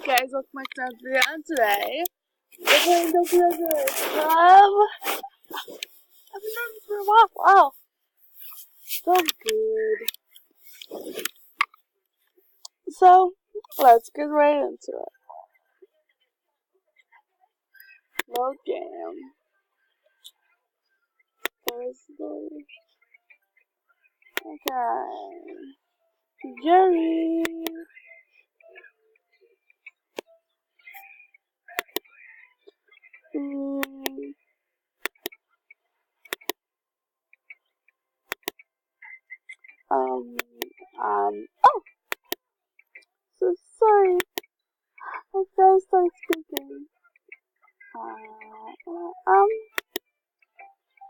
guys, welcome back to another video, and today we're playing doki Club. I've been doing this for a while. Wow, so good. So let's get right into it. Load game. There's the Jerry. Oh, so sorry. I gotta start speaking.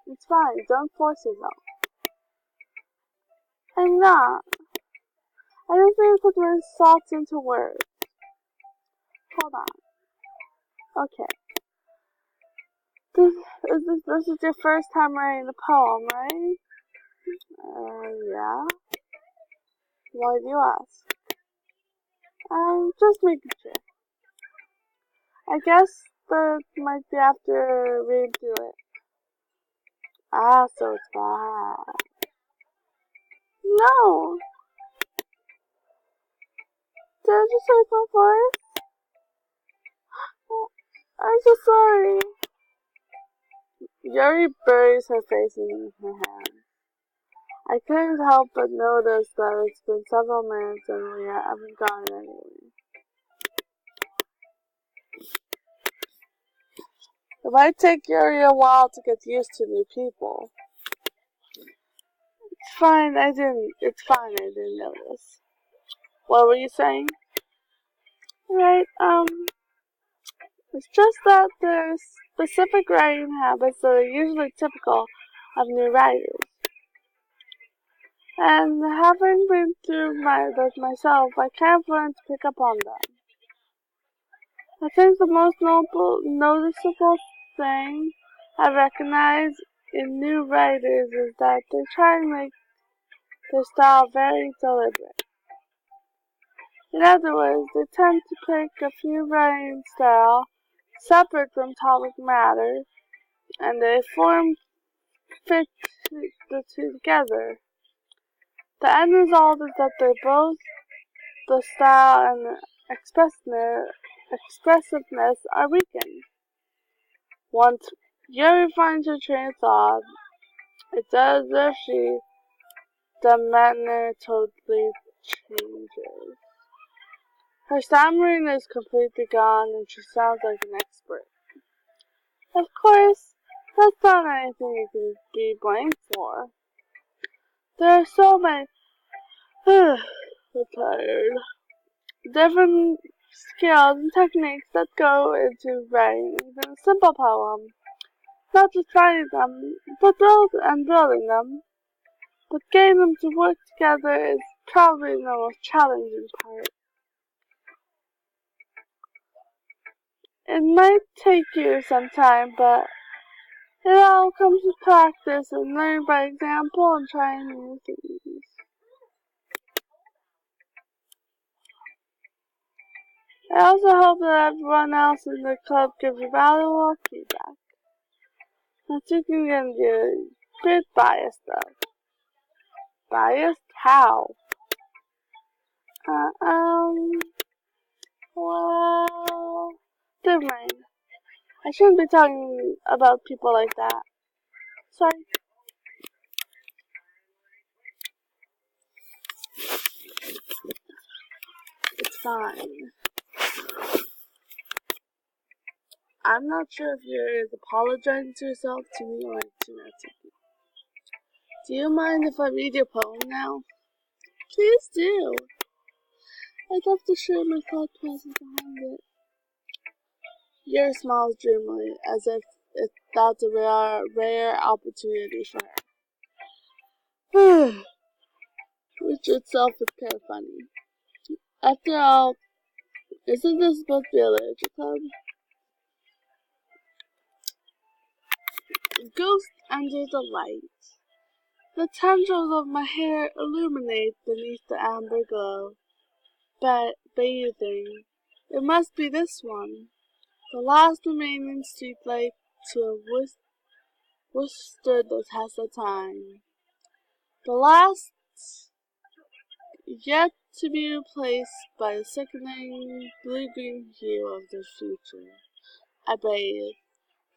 It's fine. Don't force yourself. I'm not. I just need to put my thoughts into words. Hold on. Okay. This is your first time writing a poem, right? Yeah. Why do you ask? Just making sure. I guess that might be after reading through it. So it's bad. No! Did I just raise my voice? I'm so sorry. Yuri buries her face in her hands. I couldn't help but notice that it's been several minutes and we haven't gone anywhere. It might take Yuri a while to get used to new people. It's fine, I didn't notice. What were you saying? Right, it's just that there's specific writing habits that are usually typical of new writers. And having been through this myself, I can't learn to pick up on them. I think the most noticeable thing I recognize in new writers is that they try to make their style very deliberate. In other words, they tend to pick a few writing styles separate from topic matter, and they fit the two together. The end result is that they both the style and expressiveness are weakened. Once Yuri finds her train of thought, it's as if the manner totally changes. Her stammering is completely gone and she sounds like an expert. Of course, that's not anything you can be blamed for. There are so many I'm tired. Different skills and techniques that go into writing even a simple poem. Not just writing them, but building them. But getting them to work together is probably the most challenging part. It might take you some time, but it all comes with practice and learning by example and trying new things. I also hope that everyone else in the club gives you valuable feedback. I think you're gonna be a bit biased though. Biased? How? Well, never mind. I shouldn't be talking about people like that. Sorry. It's fine. I'm not sure if you're apologizing to yourself, to me, or to Natsuki. Do you mind if I read your poem now? Please do. I'd love to share my thought process behind it. Yuri smiles dreamily, as if that's a rare opportunity for her. Which itself is kind of funny. After all, isn't this supposed to be a literature club? Ghost under the light. The tendrils of my hair illuminate beneath the amber glow, bathing It must be this one. The last remaining streetlight to have withstood the test of time. The last yet to be replaced by the sickening blue-green hue of the future. I bathe,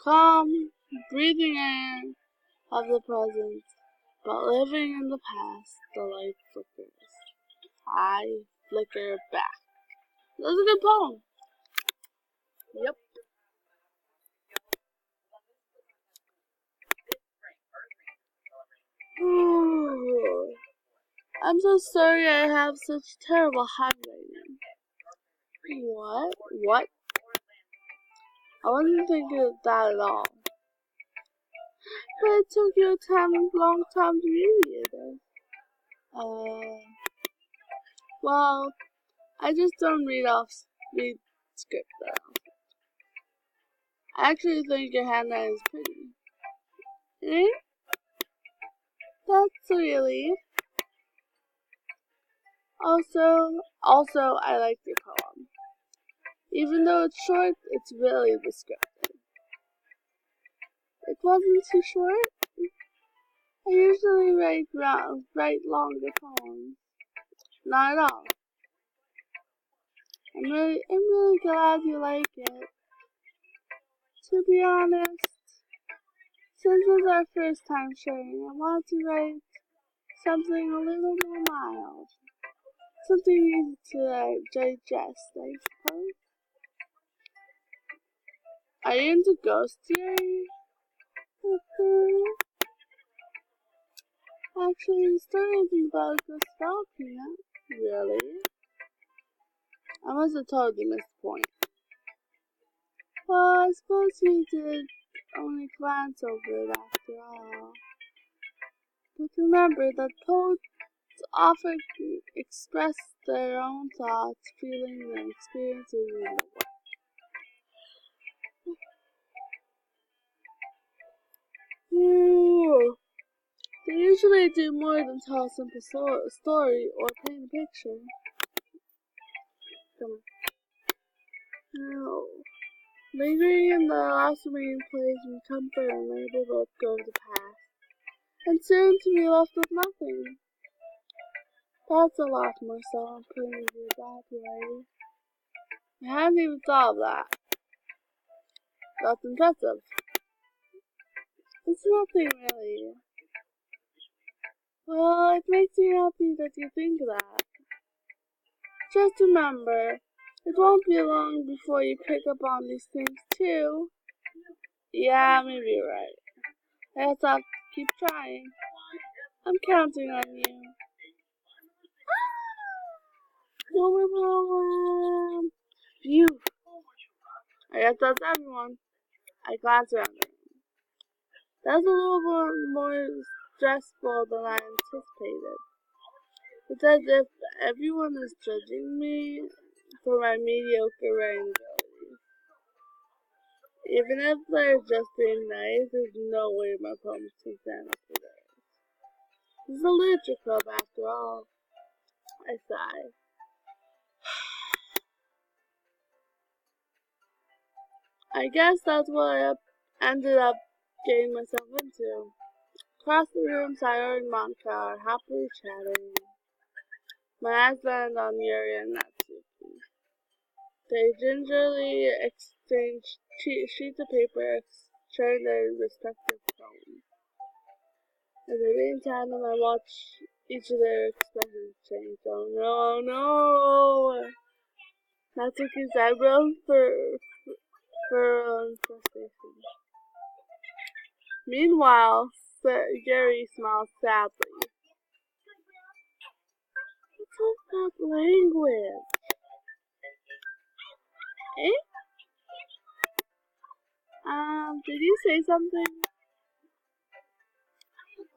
calm, breathing air of the present, but living in the past, the light flickers. I flicker back. That was a good poem. Yep. I'm so sorry I have such terrible handwriting. What? What? I wasn't thinking of that at all. But it took you a long time to read it. Well, I just don't read script though. I actually think your handwriting is pretty. Eh? That's a relief. Also, I like your poem. Even though it's short, it's really descriptive. It wasn't too short. I usually write longer poems. Not at all. I'm really glad you like it. To be honest, since it's our first time sharing, I want to write something a little more mild. Something easy to digest, I suppose. Are you into ghost theory? Actually, the story isn't about a ghost at all, Peanut. Really? I must have totally missed the point. Well, I suppose you did only glance over it after all. But remember that poets often express their own thoughts, feelings, and experiences in the work. They usually do more than tell a simple story or paint a picture. Come on. No. Lingering in the last remaining place from comfort and labor both go to pass, and soon to be left with nothing. That's a lot more so putting it that way. I hadn't even thought of that. That's impressive. It's nothing really. Well, it makes me happy that you think that. Just remember, it won't be long before you pick up on these things too. Yeah, maybe you're right. I just have to keep trying. I'm counting on you. Phew. I guess that's everyone. I glance around the room. That's a little more stressful than I anticipated. It's as if everyone is judging me for my mediocre writing abilities. Even if they're just being nice, there's no way my poems can stand up to theirs. This is a literature club after all. I sigh. I guess that's what I ended up getting myself into. Across the room, Sayori and Monica are happily chatting. My eyes land on Yuri and Natsuki. They gingerly exchange sheets of paper, sharing their respective phones. As they read in tandem, I watch each of their expressions change. Oh no, no! Natsuki's eyebrows furrow in frustration. Meanwhile, Gary smiles sadly. What's that language? Eh? Did you say something?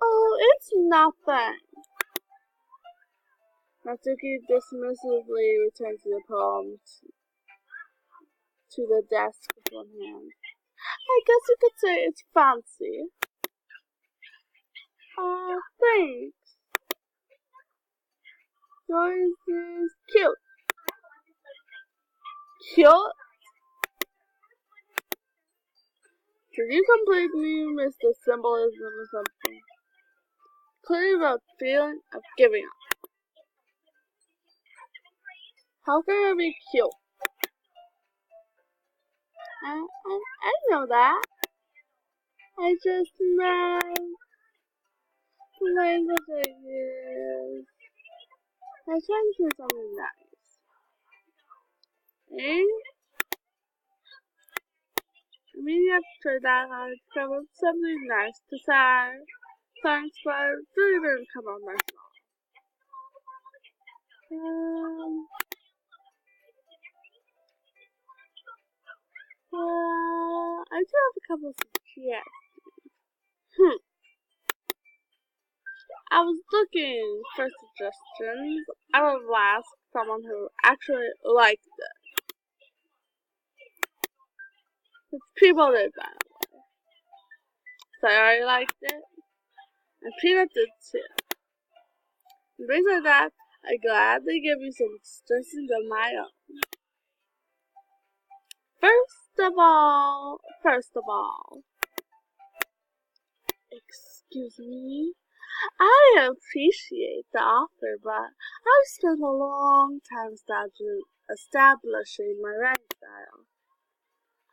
Oh, it's nothing. Natsuki dismissively returns to the poem to the desk with one hand. I guess you could say it's fancy. Thanks. Yours is cute. cute? Did you completely miss the symbolism of something? Clearly the feeling of giving up. How can it be cute? I know that. I just meant the language I use. I was trying to do something nice. Eh? I mean, after that, I come up with something nice to say. Thanks, but it really didn't come out nice at all. I do have a couple of suggestions. I was looking for suggestions. I would ask someone who actually liked it. Which people did, by the way. So I already liked it. And Peanut did too. And based on that, I gladly give you some suggestions of my own. First of all, excuse me, I appreciate the offer, but I've spent a long time establishing my writing style.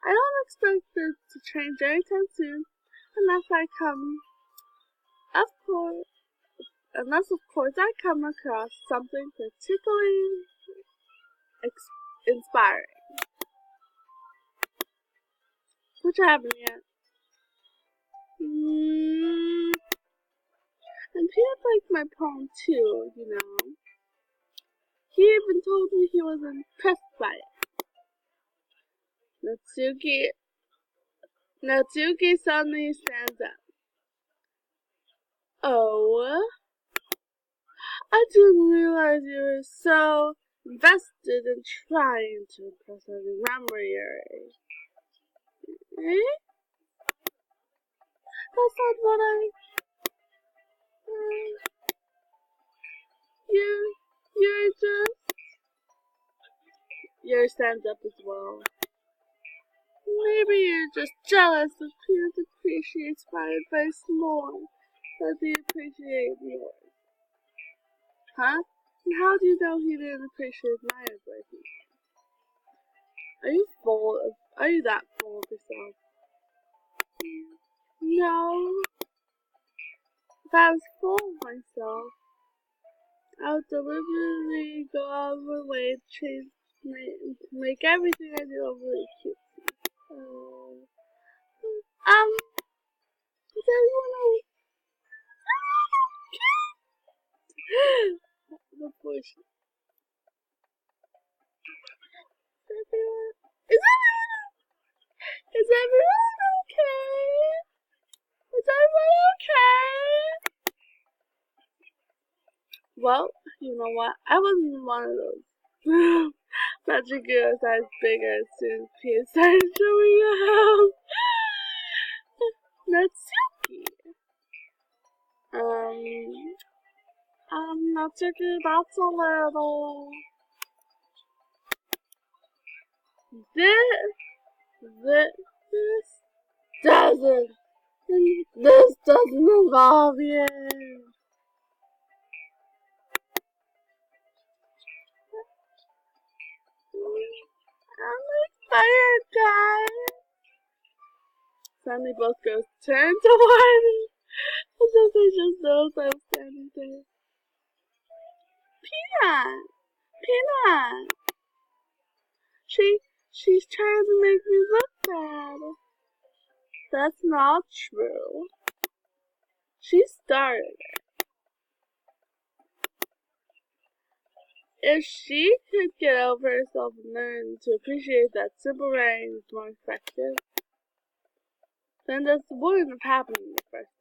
I don't expect it to change anytime soon, unless of course I come across something particularly inspiring, which I haven't yet. And Peanut liked my poem too, you know. He even told me he was impressed by it. Natsuki suddenly stands up. Oh, I didn't realize you were so invested in trying to impress and remember your age. Eh? That's not what you're stands up as well. Maybe you're just jealous that Peanut appreciates my advice more than he appreciates yours. Huh? And how do you know he didn't appreciate my advice more? Are you that full of yourself? No. If I was full of myself, I would deliberately go out of my way to make everything I do overly cute. Is everyone okay? The push. Is everyone okay? Is everyone okay? Well, you know what? I wasn't one of those magic girls as big as soon as Pia started showing up. Natsuki. Natsuki, that's a little. This doesn't involve you. I'm excited, guys. Suddenly both girls turn toward me, as if they just noticed I was standing there. Peanut! She's trying to make me look bad. That's not true. She started it. If she could get over herself and learn to appreciate that simple writing is more effective, then this wouldn't have happened in the first